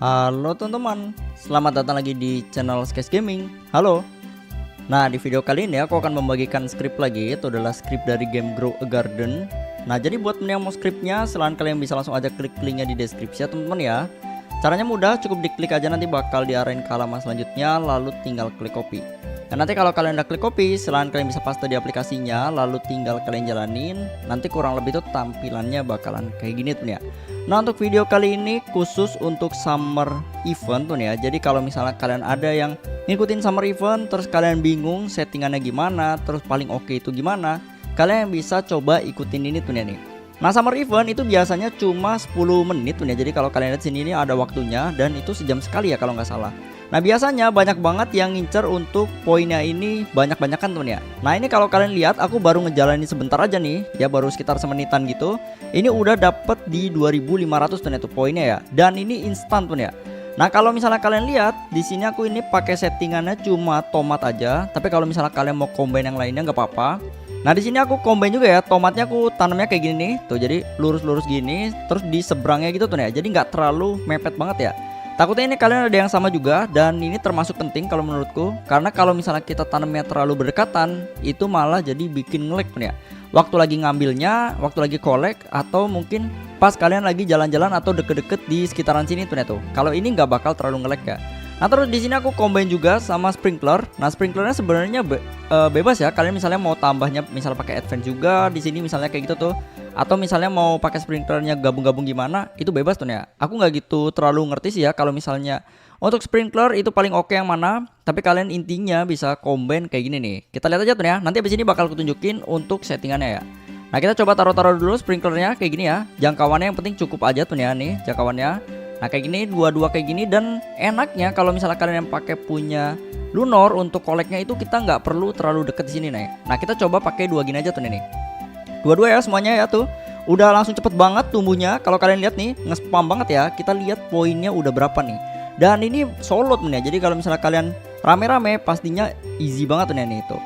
Halo teman-teman, selamat datang lagi di channel Sketch Gaming. Halo. Nah, di video kali ini aku akan membagikan script lagi. Itu adalah script dari game Grow a Garden. Nah, jadi buat yang mau scriptnya, selain kalian bisa langsung aja klik linknya di deskripsi ya teman-teman ya. Caranya mudah, cukup diklik aja, nanti bakal diarahin ke halaman selanjutnya, lalu tinggal klik copy. Dan nanti kalau kalian udah klik copy, selain kalian bisa paste di aplikasinya, lalu tinggal kalian jalanin, nanti kurang lebih tuh tampilannya bakalan kayak gini tuh ya. Nah, untuk video kali ini khusus untuk summer event tuh ya. Jadi kalau misalnya kalian ada yang ngikutin summer event terus kalian bingung settingannya gimana, terus paling oke itu gimana, kalian bisa coba ikutin ini tuh ya nih. Nah, summer event itu biasanya cuma 10 menit tuh ya. Jadi kalau kalian lihat sini ini ada waktunya dan itu sejam sekali ya kalau nggak salah. Nah, biasanya banyak banget yang ngincer untuk poinnya ini banyak-banyakan tuh ya. Nah, ini kalau kalian lihat aku baru ngejalanin sebentar aja nih, ya baru sekitar semenitan gitu. Ini udah dapet di 2500 tuh ya tuh poinnya ya. Dan ini instan tuh ya. Nah, kalau misalnya kalian lihat di sini aku ini pakai settingannya cuma tomat aja, tapi kalau misalnya kalian mau combine yang lainnya nggak apa-apa. Nah, di sini aku combine juga ya, tomatnya aku tanamnya kayak gini nih. Tuh, jadi lurus-lurus gini, terus di seberangnya gitu tuh ya. Jadi nggak terlalu mepet banget ya. Takutnya ini kalian ada yang sama juga, dan ini termasuk penting kalau menurutku, karena kalau misalnya kita tanamnya terlalu berdekatan itu malah jadi bikin nge-lag ya. Waktu lagi ngambilnya, waktu lagi collect, atau mungkin pas kalian lagi jalan-jalan atau deket-deket di sekitaran sini tuh ya tuh. Kalau ini nggak bakal terlalu nge-lag ya. Nah, terus di sini aku combine juga sama sprinkler. Nah, sprinklernya sebenarnya bebas ya. Kalian misalnya mau tambahnya misalnya pakai advance juga di sini misalnya kayak gitu tuh. Atau misalnya mau pakai sprinklernya gabung-gabung gimana, itu bebas tuh ya. Aku nggak gitu terlalu ngerti sih ya kalau misalnya untuk sprinkler itu paling oke yang mana. Tapi kalian intinya bisa combine kayak gini nih. Kita lihat aja tuh ya. Nanti abis ini bakal kutunjukin untuk settingannya ya. Nah, kita coba taruh-taruh dulu sprinklernya kayak gini ya. Jangkauannya yang penting cukup aja tuh ya nih jangkauannya. Nah, kayak gini, dua-dua kayak gini. Dan enaknya kalau misalnya kalian yang pakai punya Lunar untuk koleknya itu kita nggak perlu terlalu deket di sini nih. Nah, kita coba pakai dua gini aja tuh nih. Dua-dua ya semuanya ya tuh. Udah langsung cepet banget tumbuhnya. Kalau kalian lihat nih, nge-spam banget ya. Kita lihat poinnya udah berapa nih. Dan ini solid nih ya. Jadi kalau misalnya kalian rame-rame pastinya easy banget tuh nih itu.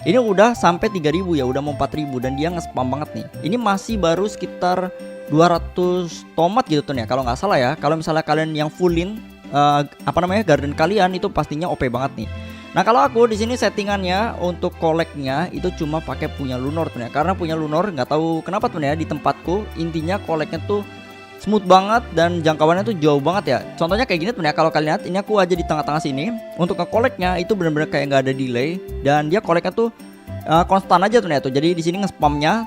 Ini udah sampai 3000 ya, udah mau 4000 dan dia nge-spam banget nih. Ini masih baru sekitar 200 tomat gitu tuh ya kalau nggak salah ya. Kalau misalnya kalian yang fullin garden kalian itu pastinya OP banget nih. Nah, kalau aku di sini settingannya untuk koleknya itu cuma pakai punya Lunar tuh ya. Karena punya Lunar nggak tahu kenapa tuh ya di tempatku intinya koleknya tuh smooth banget dan jangkauannya tuh jauh banget ya. Contohnya kayak gini tuh ya, kalau kalian lihat ini aku aja di tengah-tengah sini. Untuk nge-koleknya itu bener-bener kayak nggak ada delay dan dia koleknya tuh konstan aja tuh ya tuh. Jadi di sini spamnya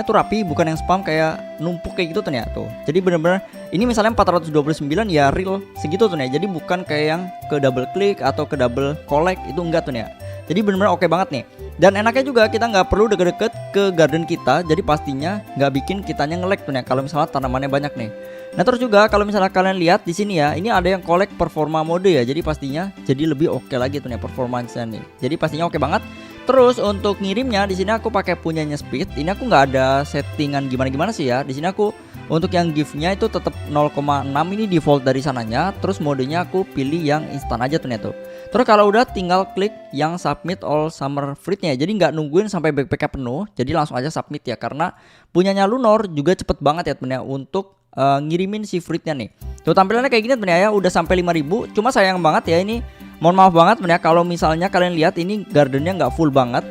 tuh rapi, bukan yang spam kayak numpuk kayak gitu tuh ya tuh. Jadi bener-bener ini misalnya 429 ya real segitu tuh ya. Jadi bukan kayak yang ke double click atau ke double collect, itu enggak tuh ya. Jadi bener-bener oke banget nih. Dan enaknya juga kita nggak perlu deket-deket ke garden kita. Jadi pastinya nggak bikin kitanya nge-lag tuh ya kalau misalnya tanamannya banyak nih. Nah, terus juga kalau misalnya kalian lihat di sini ya, ini ada yang collect performa mode ya. Jadi pastinya jadi lebih oke lagi tuh ya performance-nya nih. Jadi pastinya oke banget. Terus untuk ngirimnya di sini aku pakai punyanya Speed. Ini aku nggak ada settingan gimana-gimana sih ya. Di sini aku untuk yang gift-nya itu tetap 0,6 ini default dari sananya. Terus modenya aku pilih yang instan aja tuh ya tuh. Terus kalau udah tinggal klik yang submit all summer fruit-nya. Jadi nggak nungguin sampai backpack-nya penuh. Jadi langsung aja submit ya, karena punyanya Lunar juga cepet banget ya temen ya untuk ngirimin si fruitnya nih. Tuh tampilannya kayak gini temen ya, udah sampai 5000. Cuma sayang banget ya ini. Mohon maaf banget temen ya kalau misalnya kalian lihat ini gardennya nggak full banget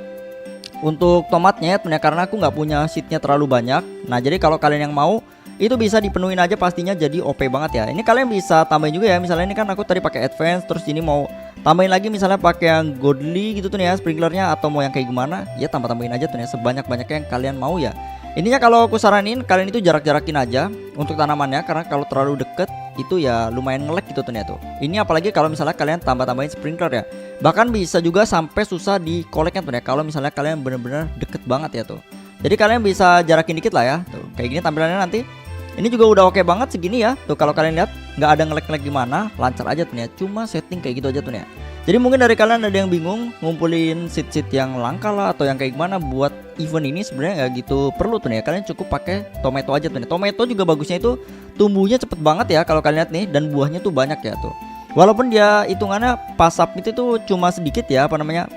untuk tomatnya ya temen ya, karena aku nggak punya seednya terlalu banyak. Nah, jadi kalau kalian yang mau itu bisa dipenuhin aja pastinya jadi OP banget ya. Ini kalian bisa tambahin juga ya. Misalnya ini kan aku tadi pakai advance, terus ini mau tambahin lagi misalnya pakai yang godly gitu tuh ya sprinklernya, atau mau yang kayak gimana ya tambah-tambahin aja tuh ya sebanyak-banyaknya yang kalian mau ya. Intinya kalau aku saranin kalian itu jarak-jarakin aja untuk tanamannya, karena kalau terlalu deket itu ya lumayan nge-lag gitu tuh ya tuh. Ini apalagi kalau misalnya kalian tambah-tambahin sprinkler ya. Bahkan bisa juga sampai susah di koleknya tuh ya kalau misalnya kalian bener-bener deket banget ya tuh. Jadi kalian bisa jarakin dikit lah ya. Tuh, kayak gini tampilannya nanti. Ini juga udah oke banget segini ya. Tuh kalau kalian lihat nggak ada nge-lag gimana, lancar aja tuh ya. Cuma setting kayak gitu aja tuh ya. Jadi mungkin dari kalian ada yang bingung ngumpulin seed-seed yang langka lah atau yang kayak gimana buat event ini, sebenarnya nggak gitu perlu tuh ya. Kalian cukup pakai tomato aja tuh ya. Tomato juga bagusnya itu tumbuhnya cepet banget ya kalau kalian lihat nih, dan buahnya tuh banyak ya tuh. Walaupun dia hitungannya pas submit itu cuma sedikit ya,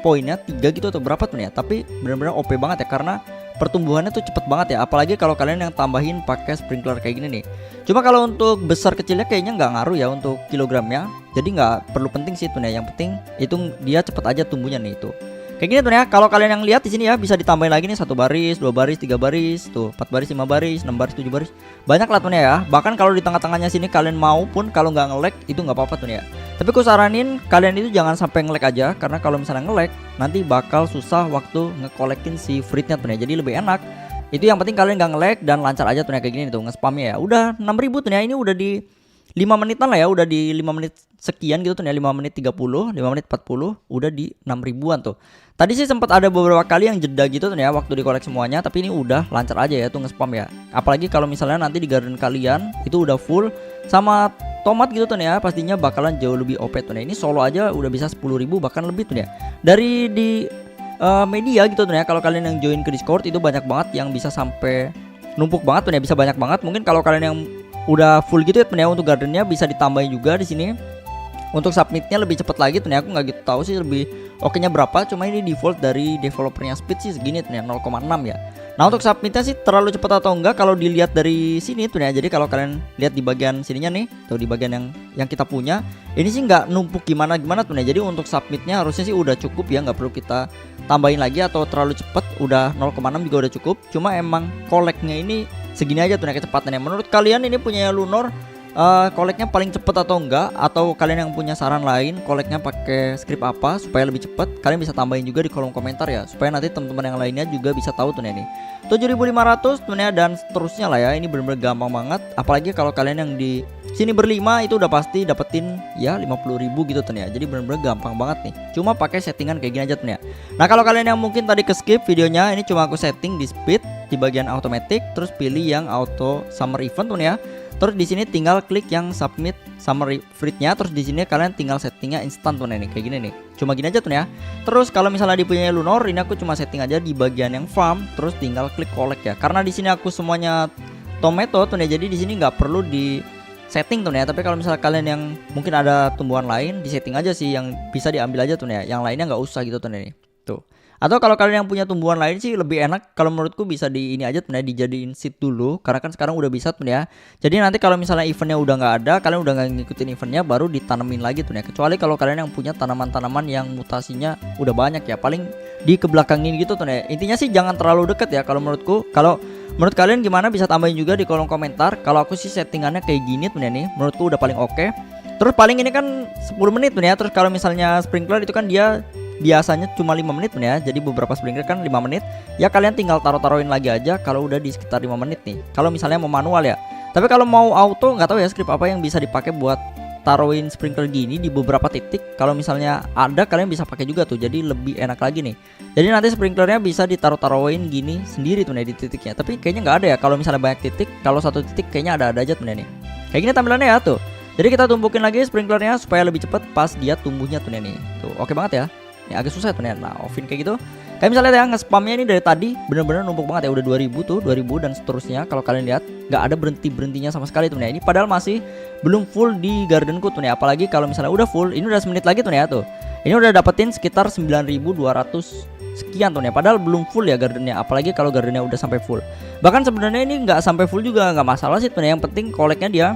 poinnya 3 gitu atau berapa tuh ya. Tapi benar-benar OP banget ya, karena pertumbuhannya tuh cepet banget ya, apalagi kalau kalian yang tambahin pakai sprinkler kayak gini nih. Cuma kalau untuk besar kecilnya kayaknya nggak ngaruh ya untuk kilogramnya, jadi nggak perlu penting sih itu nih. Yang penting itu dia cepet aja tumbuhnya nih itu. Kayak gini tuh ya. Kalau kalian yang lihat di sini ya, bisa ditambahin lagi nih 1 baris, 2 baris, 3 baris, tuh 4 baris, 5 baris, 6 baris, 7 baris. Banyak lah tuh ya. Bahkan kalau di tengah-tengahnya sini kalian mau pun kalau nggak nge-lag itu nggak apa-apa tuh ya. Tapi aku saranin kalian itu jangan sampai nge-lag aja, karena kalau misalnya nge-lag nanti bakal susah waktu ngekolekin si fruitnya tuh ya. Jadi lebih enak itu yang penting kalian nggak nge-lag dan lancar aja tuh ya, kayak gini tuh nge-spamnya ya. Udah 6.000 tuh ya, ini udah di 5 menitan lah ya, udah di 5 menit sekian gitu tuh ya, 5 menit 30, 5 menit 40, udah di 6.000-an tuh. Tadi sih sempat ada beberapa kali yang jeda gitu tuh ya waktu dikolek semuanya, tapi ini udah lancar aja ya tuh nge-spam ya. Apalagi kalau misalnya nanti di garden kalian itu udah full sama tomat gitu tuh ya, pastinya bakalan jauh lebih OP tuh ya. Ini solo aja udah bisa 10.000 bahkan lebih tuh ya. Dari di media gitu tuh ya, kalau kalian yang join ke Discord itu banyak banget yang bisa sampai numpuk banget tuh ya, bisa banyak banget. Mungkin kalau kalian yang udah full gitu ya untuk gardennya bisa ditambahin juga di sini. Untuk submitnya lebih cepat lagi tuh ya, aku nggak gitu tahu sih lebih oke-nya berapa, cuma ini default dari developernya speed sih segini tuh ya, 0,6 ya. Nah untuk submitnya sih terlalu cepat atau enggak kalau dilihat dari sini tuh ya. Jadi kalau kalian lihat di bagian sininya nih, tuh di bagian yang kita punya, ini sih nggak numpuk gimana tuh ya. Jadi untuk submitnya harusnya sih udah cukup ya, nggak perlu kita tambahin lagi atau terlalu cepet. Udah 0,6 juga udah cukup. Cuma emang koleknya ini segini aja tuh ya kecepatannya. Menurut kalian ini punya Lunor koleknya paling cepet atau enggak, atau kalian yang punya saran lain koleknya pakai script apa supaya lebih cepet, kalian bisa tambahin juga di kolom komentar ya, supaya nanti teman-teman yang lainnya juga bisa tahu tuh nih 7.500 tuh dan seterusnya lah ya. Ini bener-bener gampang banget, apalagi kalau kalian yang di sini berlima itu udah pasti dapetin ya 50.000 gitu tuh ya. Jadi bener-bener gampang banget nih, cuma pakai settingan kayak gini aja tuh ya. Nah kalau kalian yang mungkin tadi ke skip videonya, ini cuma aku setting di speed di bagian automatic, terus pilih yang auto summer event tuh ya. Terus di sini tinggal klik yang submit summary fruitnya, terus di sini kalian tinggal settingnya instan tuh nih kayak gini nih. Cuma gini aja tuh ya. Terus kalau misalnya dipunyai Lunor, ini aku cuma setting aja di bagian yang farm, terus tinggal klik collect ya. Karena di sini aku semuanya tomato tuh ya, jadi di sini nggak perlu di setting tuh ya. Tapi kalau misalnya kalian yang mungkin ada tumbuhan lain, di setting aja sih, yang bisa diambil aja tuh ya. Yang lainnya nggak usah gitu tuh nih. Tuh. Atau kalau kalian yang punya tumbuhan lain sih lebih enak, kalau menurutku bisa di ini aja tuh ya, dijadiin seed dulu, karena kan sekarang udah bisa tuh ya. Jadi nanti kalau misalnya eventnya udah nggak ada, kalian udah nggak ngikutin eventnya, baru ditanemin lagi tuh ya. Kecuali kalau kalian yang punya tanaman-tanaman yang mutasinya udah banyak ya, paling di kebelakangin gitu tuh ya. Intinya sih jangan terlalu deket ya kalau menurutku. Kalau menurut kalian gimana, bisa tambahin juga di kolom komentar. Kalau aku sih settingannya kayak gini tuh ya nih, menurutku udah paling oke. Terus paling ini kan 10 menit tuh ya. Terus kalau misalnya sprinkler itu kan dia biasanya cuma 5 menit ya. Jadi beberapa sprinkler kan 5 menit. Ya kalian tinggal taruhin lagi aja kalau udah di sekitar 5 menit nih. Kalau misalnya mau manual ya. Tapi kalau mau auto nggak tahu ya script apa yang bisa dipakai buat taruhin sprinkler gini di beberapa titik. Kalau misalnya ada, kalian bisa pakai juga tuh. Jadi lebih enak lagi nih. Jadi nanti sprinklernya bisa ditaruhin gini sendiri tuh nih di titiknya. Tapi kayaknya nggak ada ya kalau misalnya banyak titik. Kalau satu titik kayaknya ada aja tuh nih. Kayak gini tampilannya ya tuh. Jadi kita tumpukin lagi sprinklernya supaya lebih cepet pas dia tumbuhnya tuh nih. Tuh oke banget ya. Ini agak susah tuh nih. Nah offin kayak gitu. Kayak misalnya ya nge-spamnya ini dari tadi bener-bener numpuk banget ya. Udah 2000 tuh, 2000 dan seterusnya. Kalau kalian lihat nggak ada berhentinya sama sekali tuh nih. Ini padahal masih belum full di gardenku tuh nih. Apalagi kalau misalnya udah full, ini udah semenit lagi tuh nih ya tuh. Ini udah dapetin sekitar 9.200 sekian tuh nih. Padahal belum full ya gardennya. Apalagi kalau gardennya udah sampai full. Bahkan sebenarnya ini nggak sampai full juga nggak masalah sih tuh nih. Yang penting koleknya dia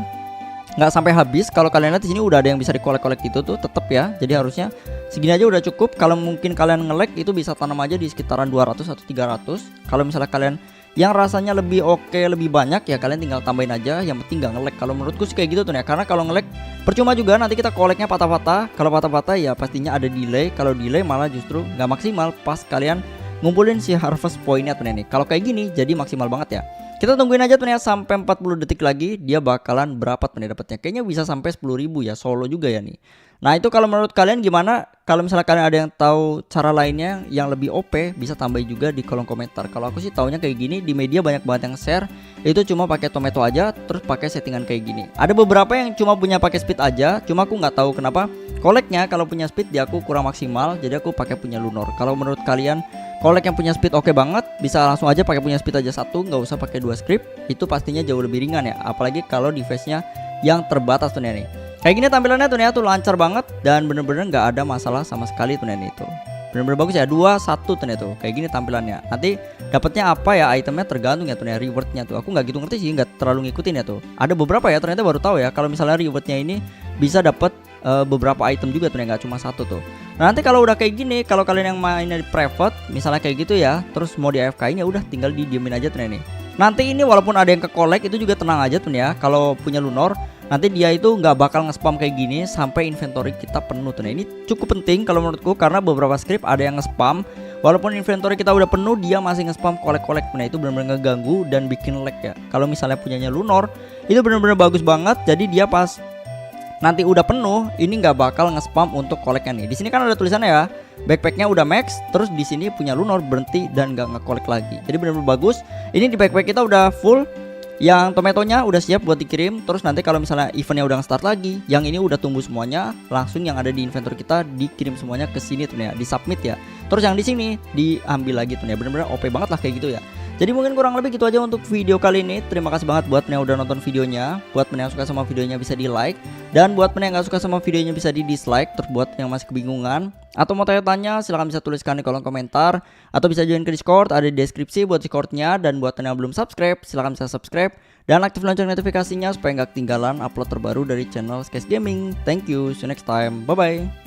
nggak sampai habis. Kalau kalian lihat di sini udah ada yang bisa dikolek-kolek gitu tuh, tetep ya. Jadi harusnya segini aja udah cukup. Kalau mungkin kalian nge-lag itu bisa tanam aja di sekitaran 200 atau 300. Kalau misalnya kalian yang rasanya lebih oke, lebih banyak ya kalian tinggal tambahin aja. Yang penting nggak nge-lag. Kalau menurutku sih kayak gitu tuh ya. Karena kalau nge-lag percuma juga, nanti kita koleknya patah-patah. Kalau patah-patah ya pastinya ada delay. Kalau delay malah justru nggak maksimal pas kalian ngumpulin si harvest pointnya tuh nih. Kalau kayak gini jadi maksimal banget ya. Kita tungguin aja tuh ya sampai 40 detik lagi dia bakalan berapa tuh nih dapatnya. Kayaknya bisa sampai 10.000 ya, solo juga ya nih. Nah itu kalau menurut kalian gimana? Kalau misalnya kalian ada yang tahu cara lainnya yang lebih OP, bisa tambahin juga di kolom komentar. Kalau aku sih taunya kayak gini, di media banyak banget yang share. Itu cuma pakai tomato aja, terus pakai settingan kayak gini. Ada beberapa yang cuma punya pakai speed aja, cuma aku nggak tahu kenapa koleknya kalau punya speed di aku kurang maksimal. Jadi aku pakai punya Lunor. Kalau menurut kalian kolek yang punya speed oke banget, bisa langsung aja pakai punya speed aja satu, nggak usah pakai 2 script. Itu pastinya jauh lebih ringan ya. Apalagi kalau device-nya yang terbatas tuh nih. Kayak gini tampilannya tuh nih tuh lancar banget dan bener-bener nggak ada masalah sama sekali tuh nih tuh. bener-bener bagus ya. 2-1 tuh tuh kayak gini tampilannya. Nanti dapatnya apa ya, itemnya tergantung ya tuh ya, rewardnya tuh aku nggak gitu ngerti sih, nggak terlalu ngikutin ya tuh. Ada beberapa ya, ternyata baru tahu ya kalau misalnya rewardnya ini bisa dapat beberapa item juga tuh ya, nggak cuma satu tuh. Nah, nanti kalau udah kayak gini, kalau kalian yang mainnya di private misalnya kayak gitu ya, terus mau di AFK-in ya udah tinggal didiemin aja tuh nih. Nanti ini walaupun ada yang ke collect itu juga tenang aja tuh ya, kalau punya Lunor nanti dia itu nggak bakal nge-spam kayak gini sampai inventory kita penuh tuh. Nah, ini cukup penting kalau menurutku karena beberapa script ada yang nge-spam walaupun inventory kita udah penuh dia masih nge-spam collect. Nah, itu benar-benar ngeganggu dan bikin lag ya. Kalau misalnya punyanya Lunor itu benar-benar bagus banget, jadi dia pas nanti udah penuh ini nggak bakal nge-spam untuk koleknya nih. Di sini kan ada tulisannya ya, backpacknya udah max, terus di sini punya Lunor berhenti dan nggak nge-collect lagi. Jadi benar-benar bagus. Ini di backpack kita udah full, yang tomatonya udah siap buat dikirim. Terus nanti kalau misalnya eventnya udah start lagi, yang ini udah tumbuh semuanya, langsung yang ada di inventory kita dikirim semuanya ke sini tuh ya, di submit ya. Terus yang di sini diambil lagi tuh ya, benar-benar OP banget lah kayak gitu ya. Jadi mungkin kurang lebih gitu aja untuk video kali ini. Terima kasih banget buat yang udah nonton videonya. Buat yang suka sama videonya bisa di like, dan buat yang gak suka sama videonya bisa di dislike. Terus buat yang masih kebingungan atau mau tanya-tanya silahkan bisa tuliskan di kolom komentar, atau bisa join ke Discord, ada di deskripsi buat Discordnya. Dan buat yang belum subscribe silahkan bisa subscribe dan aktif lonceng notifikasinya supaya nggak ketinggalan upload terbaru dari channel Sketch Gaming. Thank you, see you next time, bye bye.